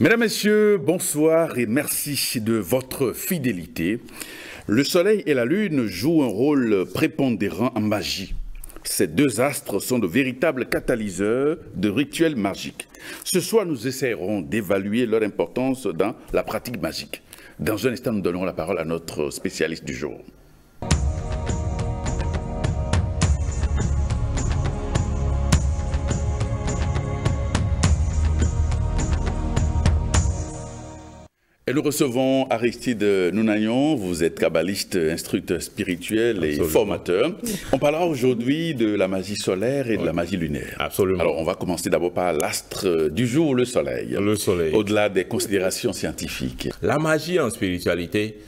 Mesdames, Messieurs, bonsoir et merci de votre fidélité. Le Soleil et la Lune jouent un rôle prépondérant en magie. Ces deux astres sont de véritables catalyseurs de rituels magiques. Ce soir, nous essaierons d'évaluer leur importance dans la pratique magique. Dans un instant, nous donnerons la parole à notre spécialiste du jour. Et nous recevons Aristide Nounagnon, vous êtes kabbaliste, instructeur spirituel et formateur. On parlera aujourd'hui de la magie solaire et de la magie lunaire. Absolument. Alors on va commencer d'abord par l'astre du jour, le soleil. Le soleil. Au-delà des considérations scientifiques. La magie en spiritualité,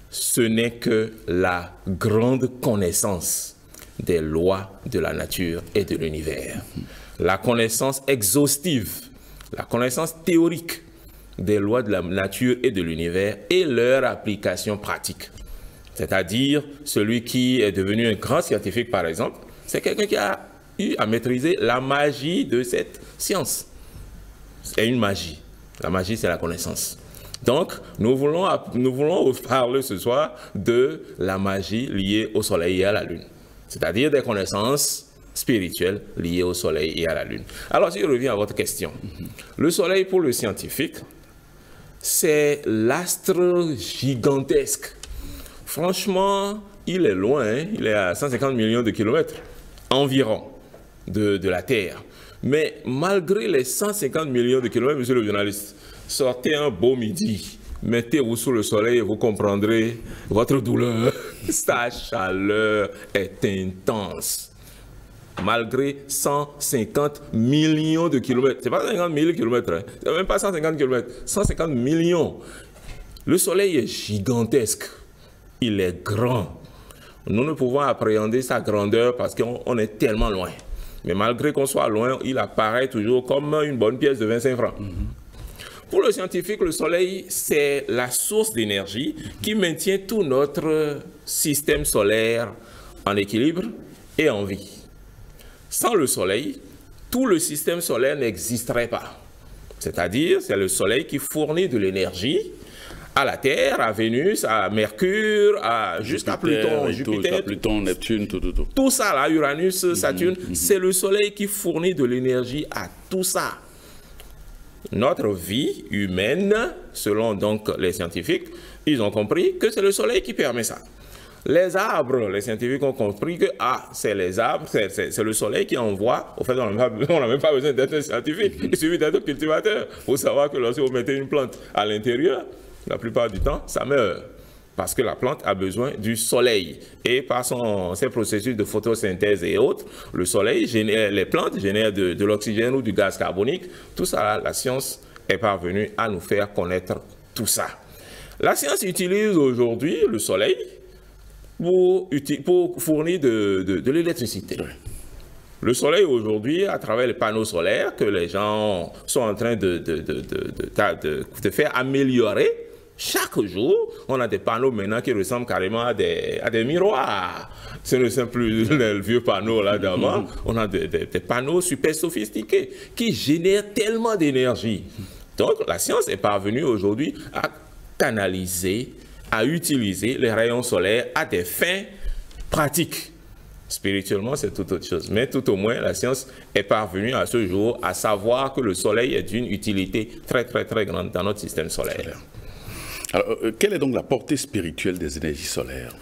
ce n'est que la grande connaissance des lois de la nature et de l'univers. La connaissance exhaustive, la connaissance théorique des lois de la nature et de l'univers et leur application pratique. C'est-à-dire, celui qui est devenu un grand scientifique, par exemple, c'est quelqu'un qui a eu à maîtriser la magie de cette science. C'est une magie. La magie, c'est la connaissance. Donc, nous voulons parler ce soir de la magie liée au soleil et à la lune. C'est-à-dire des connaissances spirituelles liées au soleil et à la lune. Alors, si je reviens à votre question, le soleil pour le scientifique, c'est l'astre gigantesque. Franchement, il est loin, hein? Il est à 150 millions de kilomètres environ de la Terre. Mais malgré les 150 millions de kilomètres, monsieur le journaliste, sortez un beau midi, mettez-vous sous le soleil et vous comprendrez votre douleur. Sa chaleur est intense. Malgré 150 millions de kilomètres. Ce n'est pas 50 000 kilomètres, hein. Ce n'est même pas 150 kilomètres, 150 millions. Le soleil est gigantesque. Il est grand. Nous ne pouvons appréhender sa grandeur parce qu'on est tellement loin. Mais malgré qu'on soit loin, il apparaît toujours comme une bonne pièce de 25 francs. Pour le scientifique, le soleil, c'est la source d'énergie qui maintient tout notre système solaire en équilibre et en vie. Sans le soleil, tout le système solaire n'existerait pas. C'est-à-dire, c'est le soleil qui fournit de l'énergie à la Terre, à Vénus, à Mercure, jusqu'à Pluton, Jupiter, Pluton, Neptune, tout. Tout ça, là, Uranus, Saturne, c'est le soleil qui fournit de l'énergie à tout ça. Notre vie humaine, selon donc les scientifiques, ils ont compris que c'est le soleil qui permet ça. Les arbres, les scientifiques ont compris que c'est les arbres, c'est le soleil qui envoie. Au fait, on n'a même pas besoin d'être un scientifique, il suffit d'être cultivateur pour savoir que lorsque vous mettez une plante à l'intérieur, la plupart du temps, ça meurt. Parce que la plante a besoin du soleil. Et par ses processus de photosynthèse et autres, le soleil, les plantes génèrent de l'oxygène ou du gaz carbonique. Tout ça, la science est parvenue à nous faire connaître tout ça. La science utilise aujourd'hui le soleil pour fournir de l'électricité. Le soleil aujourd'hui, à travers les panneaux solaires que les gens sont en train de faire améliorer, chaque jour, on a des panneaux maintenant qui ressemblent carrément à des miroirs. Ce ne sont plus les vieux panneaux là d'avant. On a des panneaux super sophistiqués qui génèrent tellement d'énergie. Donc la science est parvenue aujourd'hui à canaliser, à utiliser les rayons solaires à des fins pratiques. Spirituellement, c'est tout autre chose. Mais tout au moins, la science est parvenue à ce jour à savoir que le soleil est d'une utilité très, très, très grande dans notre système solaire. Alors, quelle est donc la portée spirituelle des énergies solaires?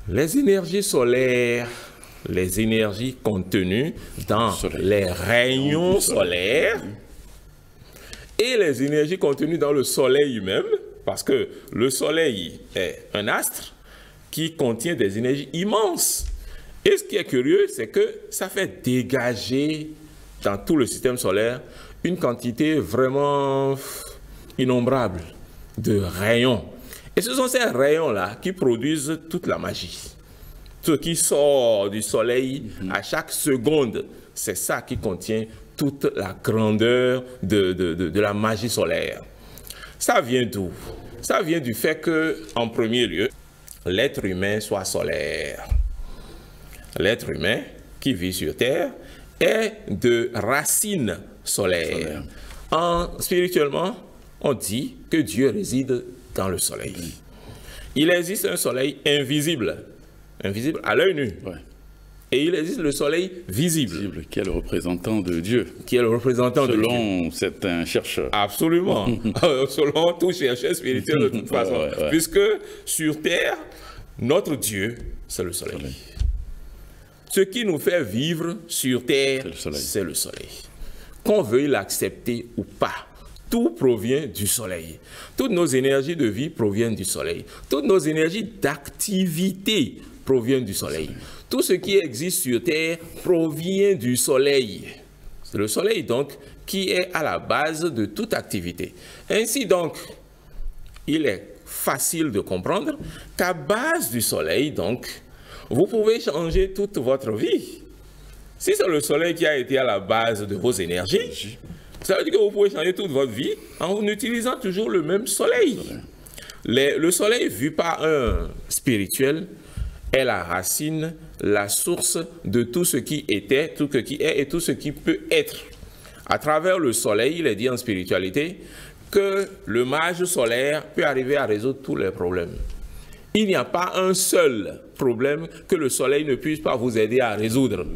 Les énergies solaires, les énergies contenues dans les rayons solaires et les énergies contenues dans le soleil lui-même, parce que le soleil est un astre qui contient des énergies immenses. Et ce qui est curieux, c'est que ça fait dégager dans tout le système solaire une quantité vraiment innombrable de rayons. Et ce sont ces rayons-là qui produisent toute la magie. Ce qui sort du soleil à chaque seconde, c'est ça qui contient toute la grandeur de la magie solaire. Ça vient d'où? Ça vient du fait que, en premier lieu, l'être humain soit solaire. L'être humain qui vit sur Terre est de racines solaires. Spirituellement, on dit que Dieu réside dans le soleil. Il existe un soleil invisible à l'œil nu. Ouais. Et il existe le soleil visible. Qui est le représentant de Dieu. Qui est le représentant de Dieu. Selon certains chercheurs. Absolument. Selon tout chercheur spirituel de toute façon. Ouais. Puisque sur terre, notre Dieu, c'est le soleil. Ce qui nous fait vivre sur terre, c'est le soleil. Qu'on veuille l'accepter ou pas, tout provient du soleil. Toutes nos énergies de vie proviennent du soleil. Toutes nos énergies d'activité proviennent du soleil. Tout ce qui existe sur terre provient du soleil. C'est le soleil donc qui est à la base de toute activité. Ainsi donc, il est facile de comprendre qu'à base du soleil donc, vous pouvez changer toute votre vie. Si c'est le soleil qui a été à la base de vos énergies, ça veut dire que vous pouvez changer toute votre vie en utilisant toujours le même soleil. Le soleil vu par un spirituel est la racine, la source de tout ce qui était, tout ce qui est et tout ce qui peut être. À travers le soleil, il est dit en spiritualité que le mage solaire peut arriver à résoudre tous les problèmes. Il n'y a pas un seul problème que le soleil ne puisse pas vous aider à résoudre.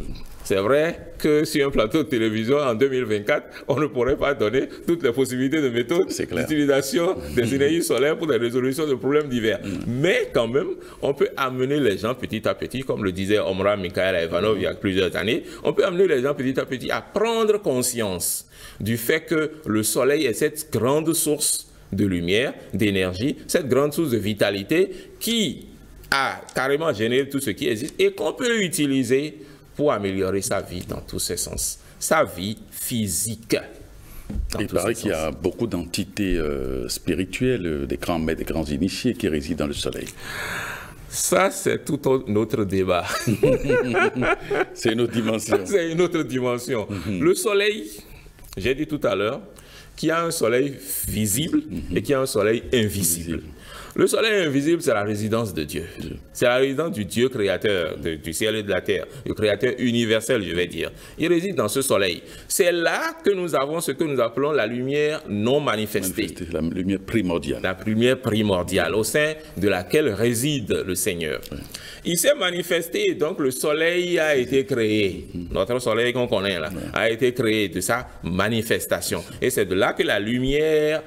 C'est vrai que sur un plateau de télévision en 2024, on ne pourrait pas donner toutes les possibilités de méthodes d'utilisation des énergies solaires pour la résolution de problèmes divers. Mais quand même, on peut amener les gens petit à petit, comme le disait Omraam Mikhaël Ivanov il y a plusieurs années, on peut amener les gens petit à petit à prendre conscience du fait que le soleil est cette grande source de lumière, d'énergie, cette grande source de vitalité qui a carrément généré tout ce qui existe et qu'on peut utiliser pour améliorer sa vie dans tous ses sens, sa vie physique. Il paraît qu'il y a beaucoup d'entités spirituelles, des grands maîtres, des grands initiés qui résident dans le soleil. Ça, c'est tout un autre débat. C'est une autre dimension. C'est une autre dimension. Le soleil, j'ai dit tout à l'heure, qu'il y a un soleil visible et qu'il y a un soleil invisible. Le soleil invisible, c'est la résidence de Dieu. C'est la résidence du Dieu créateur du ciel et de la terre, le créateur universel, je vais dire. Il réside dans ce soleil. C'est là que nous avons ce que nous appelons la lumière non manifestée. La lumière primordiale. La lumière primordiale, au sein de laquelle réside le Seigneur. Il s'est manifesté, donc le soleil a été créé. Notre soleil qu'on connaît là, a été créé de sa manifestation. Et c'est de là que la lumière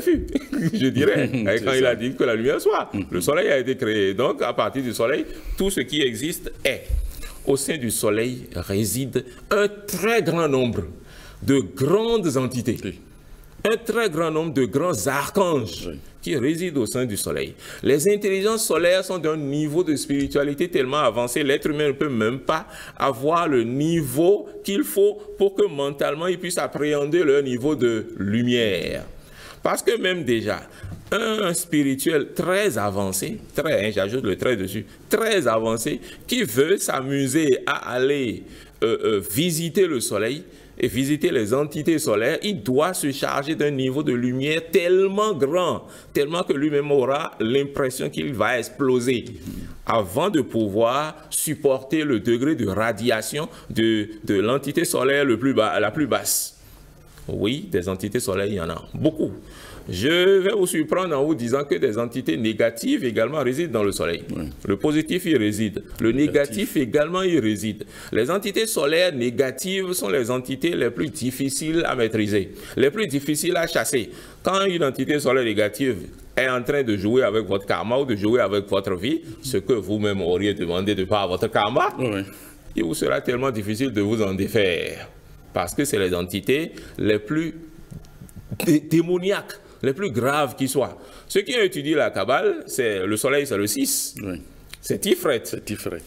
fut, je dirais, quand il a dit que la lumière soit. Le soleil a été créé. Donc, à partir du soleil, tout ce qui existe est. Au sein du soleil réside un très grand nombre de grandes entités. Un très grand nombre de grands archanges qui résident au sein du soleil. Les intelligences solaires sont d'un niveau de spiritualité tellement avancé, l'être humain ne peut même pas avoir le niveau qu'il faut pour que mentalement il puisse appréhender leur niveau de lumière. Parce que même déjà, un spirituel très avancé, j'ajoute le trait dessus, très avancé, qui veut s'amuser à aller visiter le soleil, et visiter les entités solaires, il doit se charger d'un niveau de lumière tellement grand, tellement que lui-même aura l'impression qu'il va exploser avant de pouvoir supporter le degré de radiation de l'entité solaire la plus basse. Oui, des entités solaires, il y en a beaucoup. Je vais vous surprendre en vous disant que des entités négatives également résident dans le soleil. Le positif y réside. Le négatif également y réside. Les entités solaires négatives sont les entités les plus difficiles à maîtriser, les plus difficiles à chasser. Quand une entité solaire négative est en train de jouer avec votre karma ou de jouer avec votre vie, ce que vous-même auriez demandé de par votre karma, il vous sera tellement difficile de vous en défaire. Parce que c'est les entités les plus démoniaques, les plus graves qui soient. Ceux qui ont étudié la Kabbale, le soleil, c'est le 6. C'est Tifret.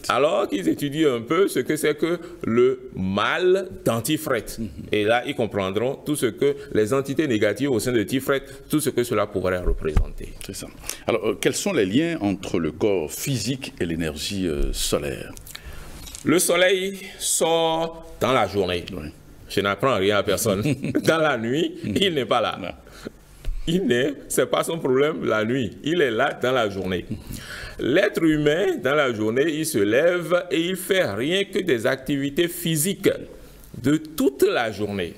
Alors qu'ils étudient un peu ce que c'est que le mal d'Antifret. Et là, ils comprendront tout ce que les entités négatives au sein de Tifret, tout ce que cela pourrait représenter. C'est ça. Alors, quels sont les liens entre le corps physique et l'énergie solaire? Le soleil sort dans la journée. Je n'apprends rien à personne. Dans la nuit, il n'est pas là. C'est pas son problème la nuit. Il est là dans la journée. L'être humain, dans la journée, il se lève et il fait rien que des activités physiques de toute la journée.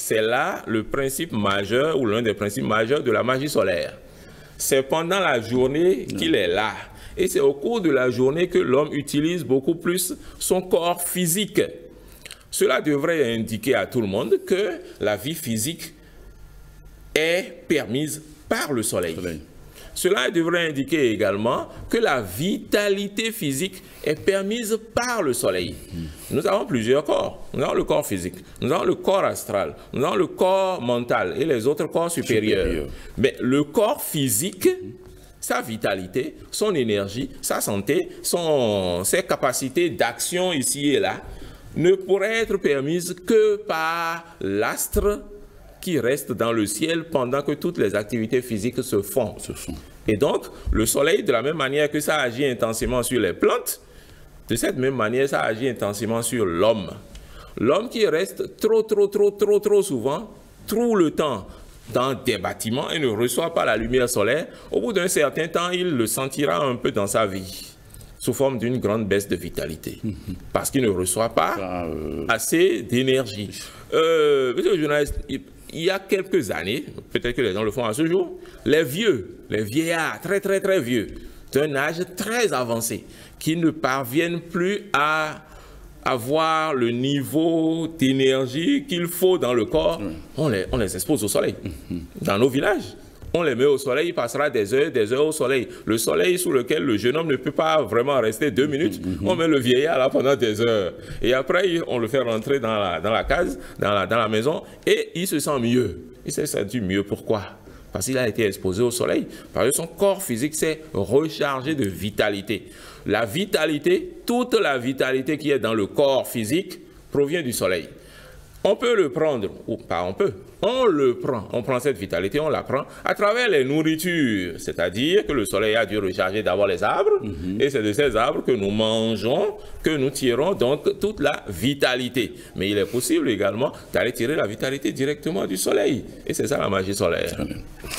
c'est là le principe majeur ou l'un des principes majeurs de la magie solaire. C'est pendant la journée qu'il est là. Et c'est au cours de la journée que l'homme utilise beaucoup plus son corps physique. Cela devrait indiquer à tout le monde que la vie physique est permise par le soleil. Cela devrait indiquer également que la vitalité physique est permise par le soleil. Nous avons plusieurs corps. Nous avons le corps physique, nous avons le corps astral, nous avons le corps mental et les autres corps supérieurs. Mais le corps physique, sa vitalité, son énergie, sa santé, ses capacités d'action ici et là, ne pourraient être permises que par l'astre qui reste dans le ciel pendant que toutes les activités physiques se font. Et donc, le soleil, de la même manière que ça agit intensément sur les plantes, de cette même manière, ça agit intensément sur l'homme. L'homme qui reste trop souvent, tout le temps, dans des bâtiments et ne reçoit pas la lumière solaire, au bout d'un certain temps, il le sentira un peu dans sa vie, sous forme d'une grande baisse de vitalité, parce qu'il ne reçoit pas assez d'énergie. Monsieur le journaliste, il y a quelques années, peut-être que les gens le font à ce jour, les vieillards très vieux, d'un âge très avancé, qui ne parviennent plus à avoir le niveau d'énergie qu'il faut dans le corps, on les expose au soleil. Dans nos villages, on les met au soleil, il passera des heures au soleil. Le soleil sous lequel le jeune homme ne peut pas vraiment rester 2 minutes, on met le vieillard là pendant des heures. Et après, on le fait rentrer dans la case, dans la maison, et il se sent mieux. Il s'est senti mieux. Pourquoi? Parce qu'il a été exposé au soleil. Parce que son corps physique s'est rechargé de vitalité. La vitalité, toute la vitalité qui est dans le corps physique provient du soleil. On peut le prendre, ou pas on peut, on le prend. On prend cette vitalité, on la prend à travers les nourritures. C'est-à-dire que le soleil a dû recharger d'abord les arbres, et c'est de ces arbres que nous mangeons, que nous tirons donc toute la vitalité. Mais il est possible également d'aller tirer la vitalité directement du soleil. Et c'est ça la magie solaire.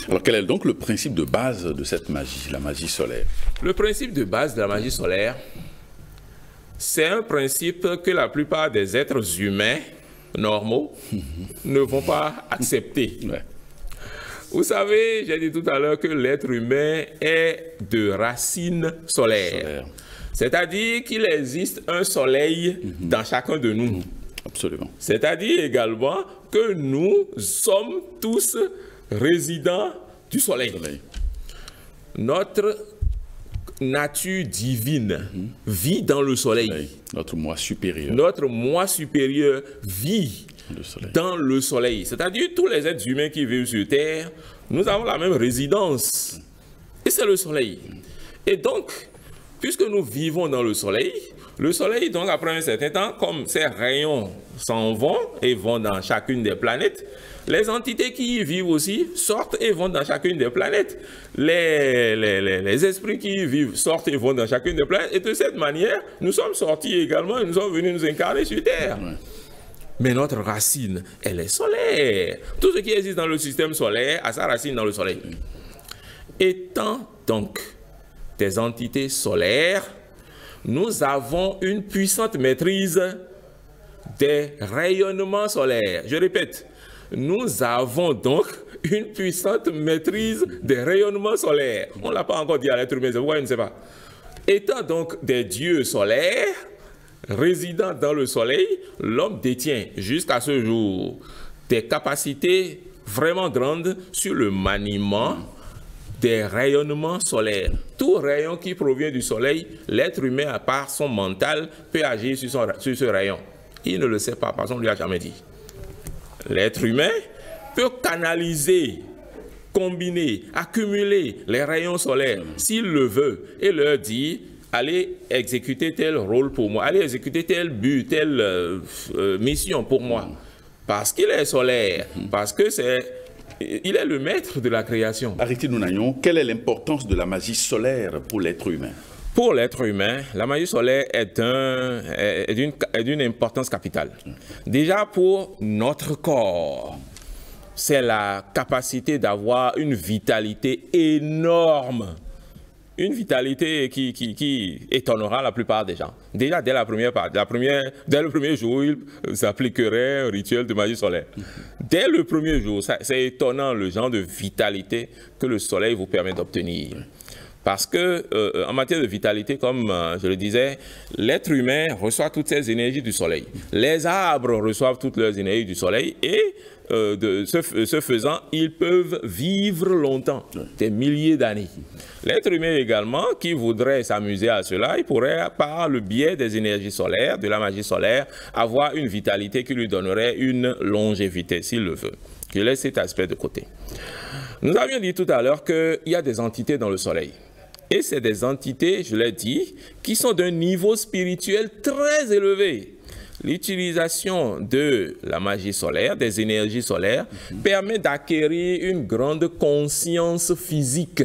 Alors quel est donc le principe de base de cette magie, la magie solaire? Le principe de base de la magie solaire, c'est un principe que la plupart des êtres humains normaux ne vont pas accepter. Vous savez, j'ai dit tout à l'heure que l'être humain est de racines solaires. C'est-à-dire qu'il existe un soleil dans chacun de nous. Absolument. C'est-à-dire également que nous sommes tous résidents du soleil. Notre nature divine vit dans le soleil. Notre moi supérieur. Notre moi supérieur vit dans le soleil. C'est-à-dire tous les êtres humains qui vivent sur Terre, nous avons la même résidence. Et c'est le soleil. Et donc, puisque nous vivons dans le soleil, donc après un certain temps, comme ces rayons s'en vont et vont dans chacune des planètes, les entités qui y vivent aussi sortent et vont dans chacune des planètes. Les esprits qui y vivent sortent et vont dans chacune des planètes. Et de cette manière, nous sommes sortis également et nous sommes venus nous incarner sur Terre. Mais notre racine, elle est solaire. Tout ce qui existe dans le système solaire a sa racine dans le soleil. Étant donc des entités solaires, nous avons une puissante maîtrise des rayonnements solaires. Je répète, nous avons donc une puissante maîtrise des rayonnements solaires. On ne l'a pas encore dit à l'être humain, c'est pourquoi je ne sais pas. Étant donc des dieux solaires, résidant dans le soleil, l'homme détient jusqu'à ce jour des capacités vraiment grandes sur le maniement des rayonnements solaires. Tout rayon qui provient du soleil, l'être humain, à part son mental, peut agir sur ce rayon. Il ne le sait pas, parce qu'on ne lui a jamais dit. L'être humain peut canaliser, combiner, accumuler les rayons solaires s'il le veut et leur dire allez exécuter tel rôle pour moi, allez exécuter tel but, telle mission pour moi. Parce qu'il est solaire, parce que il est le maître de la création. Arrêtez Nounayon, quelle est l'importance de la magie solaire pour l'être humain? Pour l'être humain, la magie solaire est d'une importance capitale. Déjà pour notre corps, c'est la capacité d'avoir une vitalité énorme une vitalité qui étonnera la plupart des gens. Déjà, dès le premier jour, il s'appliquerait au rituel de magie solaire. Dès le premier jour, c'est étonnant le genre de vitalité que le soleil vous permet d'obtenir. Parce que en matière de vitalité, comme je le disais, l'être humain reçoit toutes ses énergies du soleil. Les arbres reçoivent toutes leurs énergies du soleil et ce faisant, ils peuvent vivre longtemps, des milliers d'années. L'être humain également, qui voudrait s'amuser à cela, il pourrait, par le biais des énergies solaires, de la magie solaire, avoir une vitalité qui lui donnerait une longévité, s'il le veut. Je laisse cet aspect de côté. Nous avions dit tout à l'heure qu'il y a des entités dans le soleil. Et c'est des entités, je l'ai dit, qui sont d'un niveau spirituel très élevé. L'utilisation de la magie solaire, des énergies solaires, permet d'acquérir une grande conscience physique.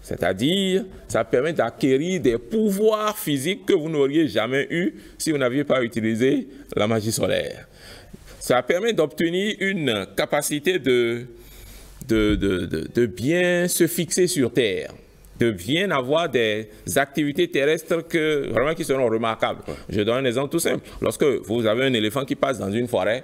C'est-à-dire, ça permet d'acquérir des pouvoirs physiques que vous n'auriez jamais eus si vous n'aviez pas utilisé la magie solaire. Ça permet d'obtenir une capacité de bien se fixer sur Terre, de bien avoir des activités terrestres vraiment qui seront remarquables. Je donne un exemple tout simple. Lorsque vous avez un éléphant qui passe dans une forêt,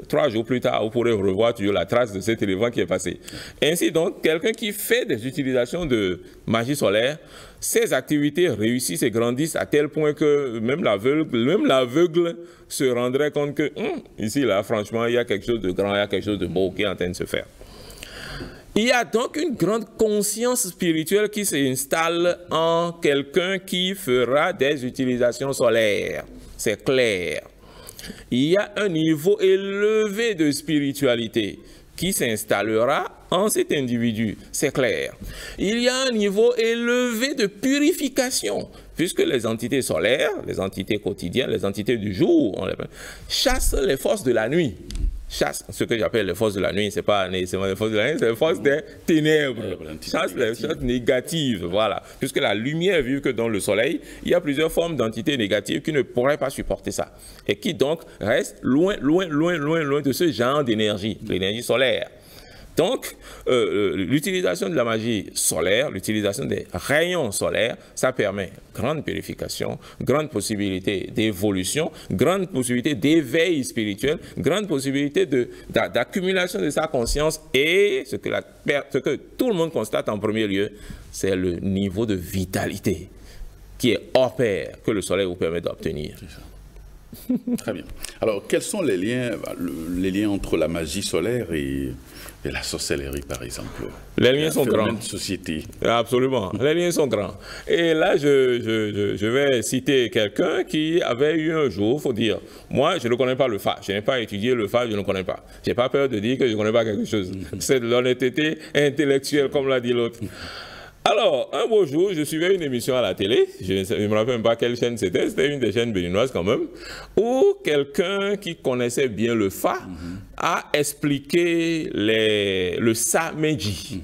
3 jours plus tard, vous pourrez revoir toujours la trace de cet éléphant qui est passé. Ainsi donc, quelqu'un qui fait des utilisations de magie solaire, ses activités réussissent et grandissent à tel point que même l'aveugle se rendrait compte que ici, là, franchement, il y a quelque chose de grand, il y a quelque chose de beau qui est en train de se faire. Il y a donc une grande conscience spirituelle qui s'installe en quelqu'un qui fera des utilisations solaires. C'est clair. Il y a un niveau élevé de spiritualité qui s'installera en cet individu. C'est clair. Il y a un niveau élevé de purification, puisque les entités solaires, les entités quotidiennes, les entités du jour, on les appelle, chassent les forces de la nuit. Chasse, ce que j'appelle les forces de la nuit, c'est pas nécessairement les forces de la nuit, c'est les forces des ténèbres. Chasse les choses négatives, voilà. Puisque la lumière vive que dans le soleil, il y a plusieurs formes d'entités négatives qui ne pourraient pas supporter ça. Et qui donc restent loin de ce genre d'énergie, l'énergie solaire. Donc, l'utilisation de la magie solaire, l'utilisation des rayons solaires, ça permet grande purification, grande possibilité d'évolution, grande possibilité d'éveil spirituel, grande possibilité d'accumulation de sa conscience et ce que tout le monde constate en premier lieu, c'est le niveau de vitalité qui est hors pair que le soleil vous permet d'obtenir. Très bien. Alors, quels sont les liens entre la magie solaire et la sorcellerie, par exemple? Les liens sont grands. Société. Absolument. Les liens sont grands. Et là, je vais citer quelqu'un qui avait eu un jour, il faut dire, moi, je ne connais pas le Fa. Je n'ai pas étudié le Fa, je ne connais pas. Je n'ai pas peur de dire que je ne connais pas quelque chose. C'est de l'honnêteté intellectuelle, comme l'a dit l'autre. Alors, un beau jour, je suivais une émission à la télé, je ne me rappelle même pas quelle chaîne c'était une des chaînes béninoises quand même, où quelqu'un qui connaissait bien le Fa a expliqué le Sa-Meji,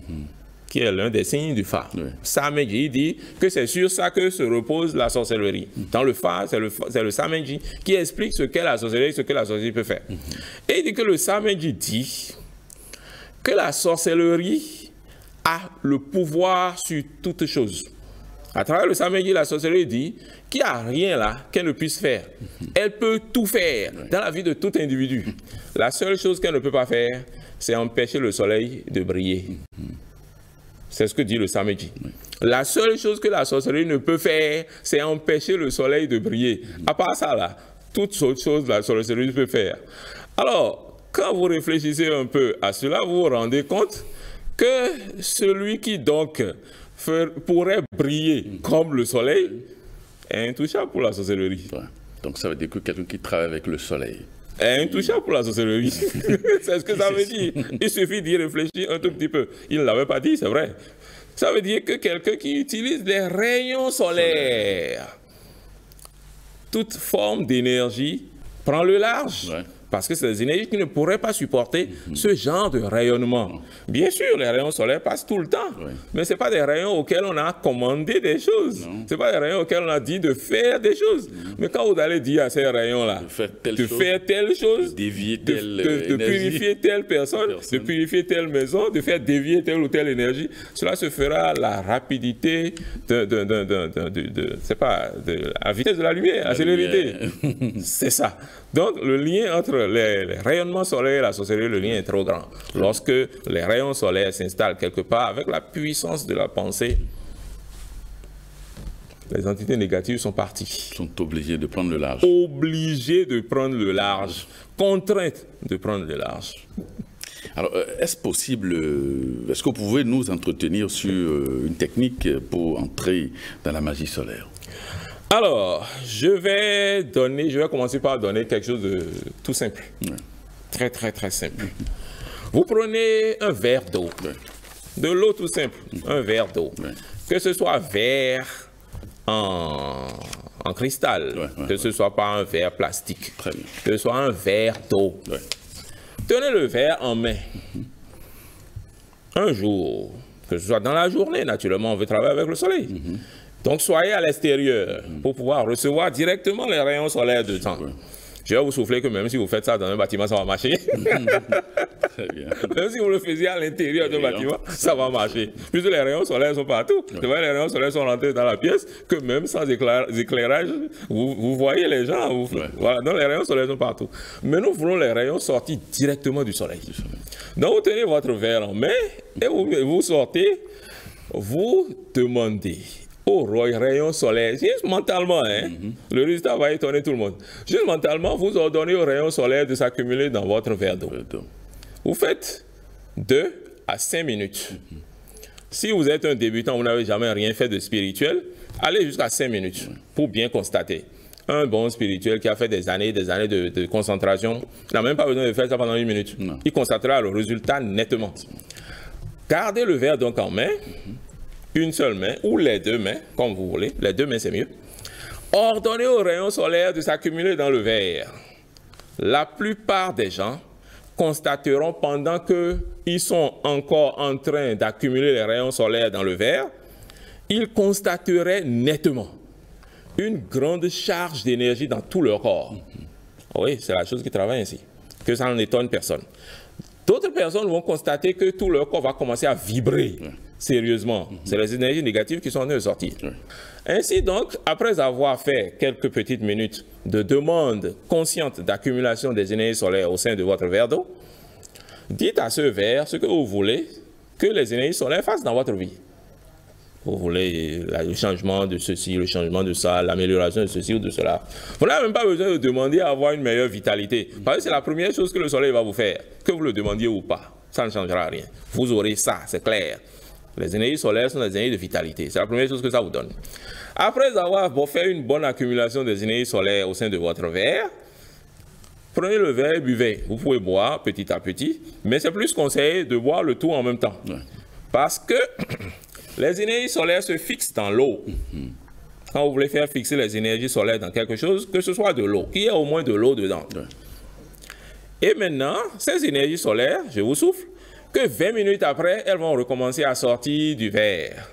qui est l'un des signes du Fa. Sa-Meji, il dit que c'est sur ça que se repose la sorcellerie. Dans le Fa, c'est le Sa-Meji qui explique ce qu'est la sorcellerie, ce que la sorcellerie peut faire. Et il dit que le Sa-Meji dit que la sorcellerie a le pouvoir sur toute chose. À travers le Sa-Meji, la sorcellerie dit qu'il n'y a rien là qu'elle ne puisse faire. Elle peut tout faire dans la vie de tout individu. La seule chose qu'elle ne peut pas faire, c'est empêcher le soleil de briller. C'est ce que dit le Sa-Meji. La seule chose que la sorcellerie ne peut faire, c'est empêcher le soleil de briller. À part ça là, toutes autres choses la sorcellerie peut faire. Alors, quand vous réfléchissez un peu à cela, vous vous rendez compte que celui qui donc pourrait briller comme le soleil est intouchable pour la sorcellerie. Ouais. Donc ça veut dire que quelqu'un qui travaille avec le soleil est intouchable pour la sorcellerie. C'est ce que ça veut dire. Il suffit d'y réfléchir un tout petit peu. Il ne l'avait pas dit, c'est vrai. Ça veut dire que quelqu'un qui utilise des rayons solaires, toute forme d'énergie, prend le large. Ouais. Parce que c'est des énergies qui ne pourraient pas supporter ce genre de rayonnement. Bien sûr, les rayons solaires passent tout le temps, mais ce n'est pas des rayons auxquels on a commandé des choses. Ce n'est pas des rayons auxquels on a dit de faire des choses. Mais quand vous allez dire à ces rayons-là de faire telle chose, de purifier telle personne, de purifier telle maison, de faire dévier telle ou telle énergie, cela se fera à la rapidité de la vitesse de la lumière, la célérité. C'est ça. Donc, le lien entre les rayonnements solaires et la sorcellerie, le lien est trop grand. Lorsque les rayons solaires s'installent quelque part avec la puissance de la pensée, les entités négatives sont parties. Sont obligées de prendre le large. Obligées de prendre le large. Contraintes de prendre le large. Alors, est-ce possible, est-ce que vous pouvez nous entretenir sur une technique pour entrer dans la magie solaire? Alors, je vais commencer par donner quelque chose de tout simple. Très, très, très simple. Vous prenez un verre d'eau. De l'eau tout simple. Un verre d'eau. Que ce soit verre en cristal, que ce soit pas un verre plastique, que ce soit un verre d'eau. Tenez le verre en main. Un jour, que ce soit dans la journée, naturellement, on veut travailler avec le soleil. Donc, soyez à l'extérieur pour pouvoir recevoir directement les rayons solaires dedans. Je vais vous souffler que même si vous faites ça dans un bâtiment, ça va marcher. Très bien. Même si vous le faisiez à l'intérieur d'un bâtiment, ça va marcher. Puisque les rayons solaires sont partout. Les rayons solaires sont rentrés dans la pièce, que même sans éclairage, vous voyez les gens. Voilà, donc les rayons solaires sont partout. Mais nous voulons les rayons sortis directement du soleil. Donc vous tenez votre verre en main et vous sortez, vous demandez au rayon solaire, juste mentalement, le résultat va étonner tout le monde. Juste mentalement, vous ordonnez au rayon solaire de s'accumuler dans votre verre d'eau. Vous faites 2 à 5 minutes. Si vous êtes un débutant, vous n'avez jamais rien fait de spirituel, allez jusqu'à 5 minutes pour bien constater. Un bon spirituel qui a fait des années de concentration, n'a même pas besoin de faire ça pendant 1 minute. Il constatera le résultat nettement. Gardez le verre donc en main, une seule main ou les 2 mains, comme vous voulez. Les 2 mains, c'est mieux. Ordonnez aux rayons solaires de s'accumuler dans le verre. La plupart des gens constateront pendant qu'ils sont encore en train d'accumuler les rayons solaires dans le verre, ils constateraient nettement une grande charge d'énergie dans tout leur corps. Oui, c'est la chose qui travaille ainsi, que ça n'étonne personne. D'autres personnes vont constater que tout leur corps va commencer à vibrer. Sérieusement, c'est les énergies négatives qui sont en train de sortir. Ainsi donc, après avoir fait quelques petites minutes de demande consciente d'accumulation des énergies solaires au sein de votre verre d'eau, dites à ce verre ce que vous voulez que les énergies solaires fassent dans votre vie. Vous voulez le changement de ceci, le changement de ça, l'amélioration de ceci ou de cela. Vous n'avez même pas besoin de demander à avoir une meilleure vitalité. Parce que c'est la première chose que le soleil va vous faire, que vous le demandiez ou pas. Ça ne changera rien. Vous aurez ça, c'est clair. Les énergies solaires sont des énergies de vitalité. C'est la première chose que ça vous donne. Après avoir fait une bonne accumulation des énergies solaires au sein de votre verre, prenez le verre et buvez. Vous pouvez boire petit à petit, mais c'est plus conseillé de boire le tout en même temps. Parce que les énergies solaires se fixent dans l'eau. Quand vous voulez faire fixer les énergies solaires dans quelque chose, que ce soit de l'eau, qu'il y ait au moins de l'eau dedans. Et maintenant, ces énergies solaires, je vous souffle, que 20 minutes après, elles vont recommencer à sortir du verre.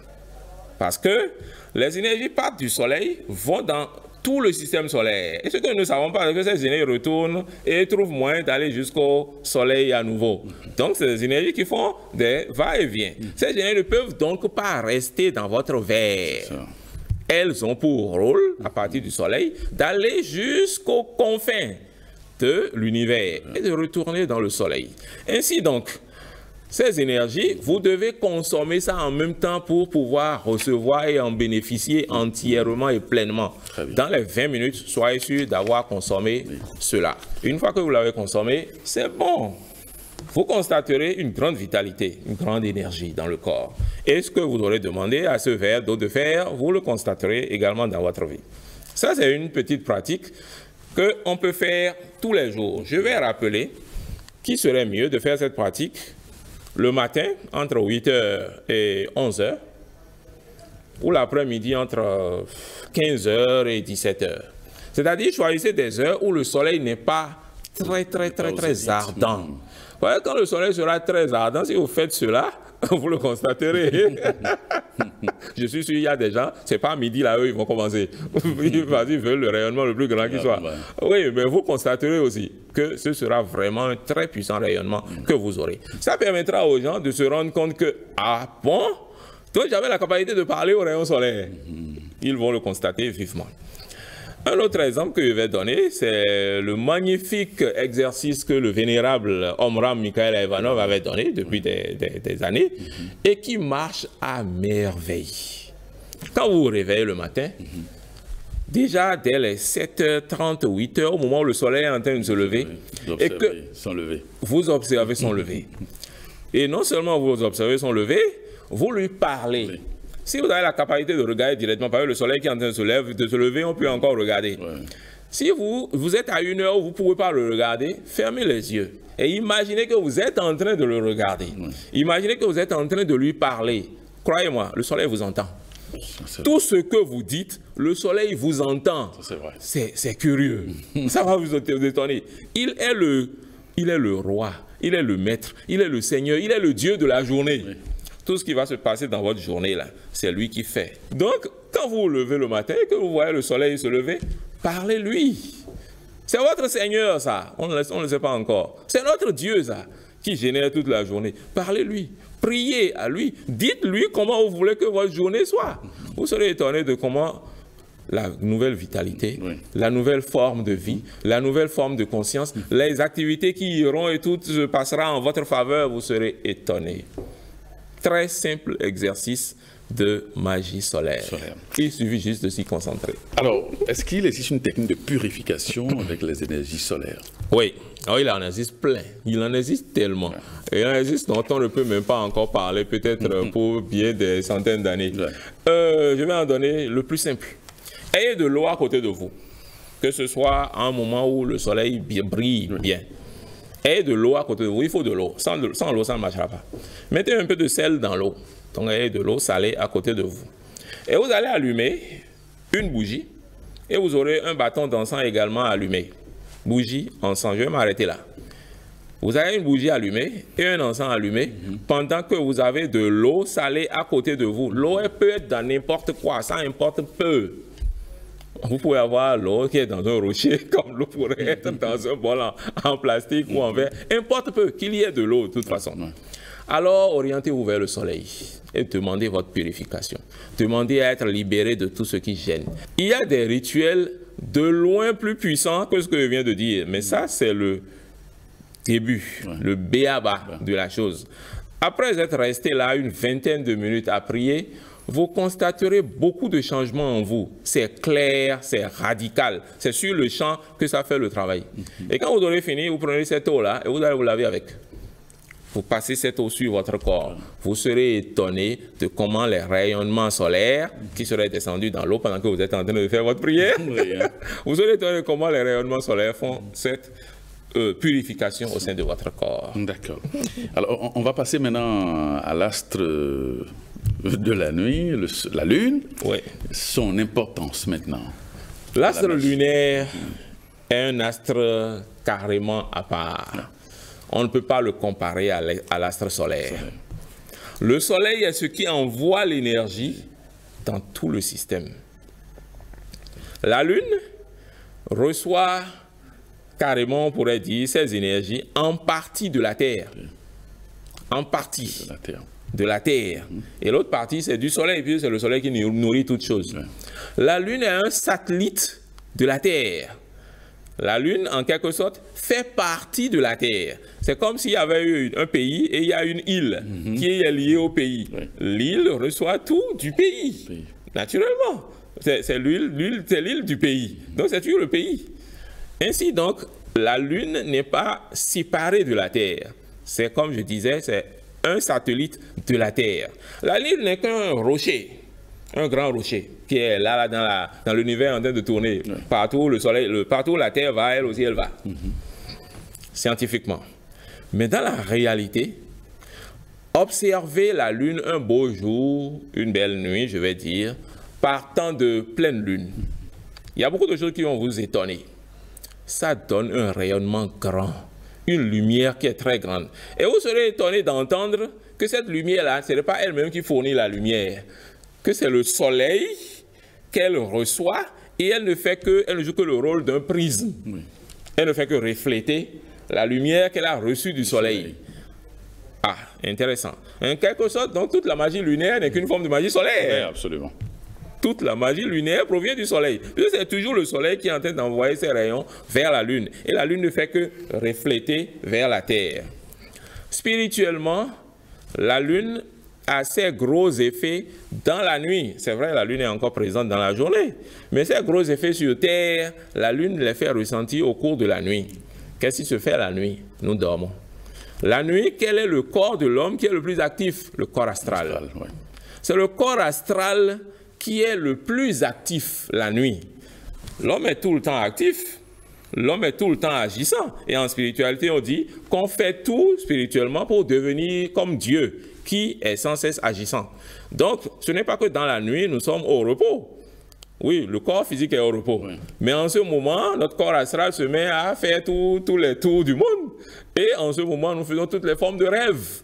Parce que les énergies partent du soleil, vont dans tout le système solaire. Et ce que nous ne savons pas, c'est que ces énergies retournent et trouvent moyen d'aller jusqu'au soleil à nouveau. Donc, c'est des énergies qui font des va-et-vient. Ces énergies ne peuvent donc pas rester dans votre verre. Elles ont pour rôle, à partir du soleil, d'aller jusqu'aux confins de l'univers et de retourner dans le soleil. Ainsi donc, ces énergies, vous devez consommer ça en même temps pour pouvoir recevoir et en bénéficier entièrement et pleinement. Dans les 20 minutes, soyez sûr d'avoir consommé cela. Une fois que vous l'avez consommé, c'est bon. Vous constaterez une grande vitalité, une grande énergie dans le corps. Et ce que vous aurez demandé à ce verre d'eau de fer, vous le constaterez également dans votre vie. Ça, c'est une petite pratique qu'on peut faire tous les jours. Je vais rappeler qu'il serait mieux de faire cette pratique le matin, entre 8h et 11h, ou l'après-midi, entre 15h et 17h. C'est-à-dire, choisissez des heures où le soleil n'est pas très ardent. Ouais, quand le soleil sera très ardent, si vous faites cela, vous le constaterez. Je suis sûr, il y a des gens, c'est pas à midi là, eux, ils vont commencer. Ils veulent le rayonnement le plus grand qui soit. Oui, mais vous constaterez aussi que ce sera vraiment un très puissant rayonnement que vous aurez. Ça permettra aux gens de se rendre compte que, ah bon, toi j'avais la capacité de parler au rayon solaire. Ils vont le constater vivement. Un autre exemple que je vais donner, c'est le magnifique exercice que le vénérable Omram Mikhail Ivanov avait donné depuis des années et qui marche à merveille. Quand vous vous réveillez le matin, déjà dès les 7h30, 8h, au moment où le soleil est en train de se lever, et que vous observez son lever. Et non seulement vous observez son lever, vous lui parlez. Oui. Si vous avez la capacité de regarder directement, par exemple, le soleil qui est en train de se lever, on peut encore regarder. Ouais. Si vous êtes à une heure où vous ne pouvez pas le regarder, fermez les yeux et imaginez que vous êtes en train de le regarder. Ouais. Imaginez que vous êtes en train de lui parler. Croyez-moi, le soleil vous entend. Tout ce que vous dites, le soleil vous entend. C'est curieux. Ça va vous étonner. Il est le roi, il est le maître, il est le Seigneur, il est le Dieu de la journée. Oui. Tout ce qui va se passer dans votre journée, là, c'est lui qui fait. Donc, quand vous vous levez le matin et que vous voyez le soleil se lever, parlez-lui. C'est votre Seigneur, ça. On ne le sait pas encore. C'est notre Dieu, ça, qui génère toute la journée. Parlez-lui. Priez à lui. Dites-lui comment vous voulez que votre journée soit. Vous serez étonné de comment la nouvelle vitalité, oui, la nouvelle forme de vie, la nouvelle forme de conscience, les activités qui iront et tout se passera en votre faveur, vous serez étonné. Très simple exercice de magie solaire. Il suffit juste de s'y concentrer. Alors, est-ce qu'il existe une technique de purification avec les énergies solaires? Oui. Alors, il en existe plein. Il en existe tellement. Et il en existe dont on ne peut même pas encore parler, peut-être pour bien des centaines d'années. Je vais en donner le plus simple. Ayez de l'eau à côté de vous. Que ce soit à un moment où le soleil brille bien. Ayez de l'eau à côté de vous, il faut de l'eau. Sans l'eau, ça ne marchera pas. Mettez un peu de sel dans l'eau. Donc, ayez de l'eau salée à côté de vous. Et vous allez allumer une bougie et vous aurez un bâton d'encens également allumé. Bougie, encens, je vais m'arrêter là. Vous avez une bougie allumée et un encens allumé pendant que vous avez de l'eau salée à côté de vous. L'eau peut être dans n'importe quoi, ça importe peu. Vous pouvez avoir l'eau qui est dans un rocher, comme l'eau pourrait être dans un bol en plastique ou en verre. Importe peu qu'il y ait de l'eau de toute façon. Alors, orientez-vous vers le soleil et demandez votre purification. Demandez à être libéré de tout ce qui gêne. Il y a des rituels de loin plus puissants que ce que je viens de dire. Mais ça, c'est le début, le béaba de la chose. Après être resté là une vingtaine de minutes à prier, vous constaterez beaucoup de changements en vous. C'est clair, c'est radical. C'est sur le champ que ça fait le travail. Et quand vous aurez fini, vous prenez cette eau-là et vous allez vous laver avec. Vous passez cette eau sur votre corps. Vous serez étonné de comment les rayonnements solaires qui seraient descendus dans l'eau pendant que vous êtes en train de faire votre prière, vous serez étonné de comment les rayonnements solaires font cette purification au sein de votre corps. D'accord. Alors, on va passer maintenant à l'astre de la nuit, la lune, son importance maintenant. L'astre lunaire est un astre carrément à part. On ne peut pas le comparer à l'astre solaire. Le soleil est ce qui envoie l'énergie dans tout le système. La lune reçoit carrément, on pourrait dire, ces énergies en partie de la Terre. En partie. De la Terre. Et l'autre partie, c'est du soleil, puis c'est le soleil qui nourrit toutes choses. La Lune est un satellite de la Terre. La Lune, en quelque sorte, fait partie de la Terre. C'est comme s'il y avait eu un pays et il y a une île qui est liée au pays. L'île reçoit tout du pays, naturellement. C'est l'île du pays. Donc, c'est toujours le pays. Ainsi, donc, la Lune n'est pas séparée de la Terre. C'est comme je disais, c'est un satellite de la Terre. La Lune n'est qu'un rocher, un grand rocher, qui est là dans l'univers en train de tourner. Partout où le soleil, partout où la Terre va, elle aussi, elle va. Scientifiquement. Mais dans la réalité, observer la Lune un beau jour, une belle nuit, je vais dire, partant de pleine Lune. Il y a beaucoup de choses qui vont vous étonner. ça donne un rayonnement grand, une lumière qui est très grande. Et vous serez étonné d'entendre que cette lumière-là, ce n'est pas elle-même qui fournit la lumière, que c'est le soleil qu'elle reçoit et elle ne joue que le rôle d'un prisme. Oui. Elle ne fait que refléter la lumière qu'elle a reçue du soleil. Ah, intéressant. En quelque sorte, donc toute la magie lunaire n'est qu'une forme de magie solaire. Oui, absolument. Toute la magie lunaire provient du soleil. C'est toujours le soleil qui est en train d'envoyer ses rayons vers la lune. Et la lune ne fait que refléter vers la terre. Spirituellement, la lune a ses gros effets dans la nuit. C'est vrai, la lune est encore présente dans la journée. Mais ses gros effets sur terre, la lune les fait ressentir au cours de la nuit. Qu'est-ce qui se fait la nuit? Nous dormons. La nuit, quel est le corps de l'homme qui est le plus actif? Le corps astral. Ouais. C'est le corps astral qui est le plus actif la nuit. L'homme est tout le temps actif, l'homme est tout le temps agissant. Et en spiritualité, on dit qu'on fait tout spirituellement pour devenir comme Dieu, qui est sans cesse agissant. Donc, ce n'est pas que dans la nuit, nous sommes au repos. Oui, le corps physique est au repos. Oui. Mais en ce moment, notre corps astral se met à faire tous les tours du monde. Et en ce moment, nous faisons toutes les formes de rêves.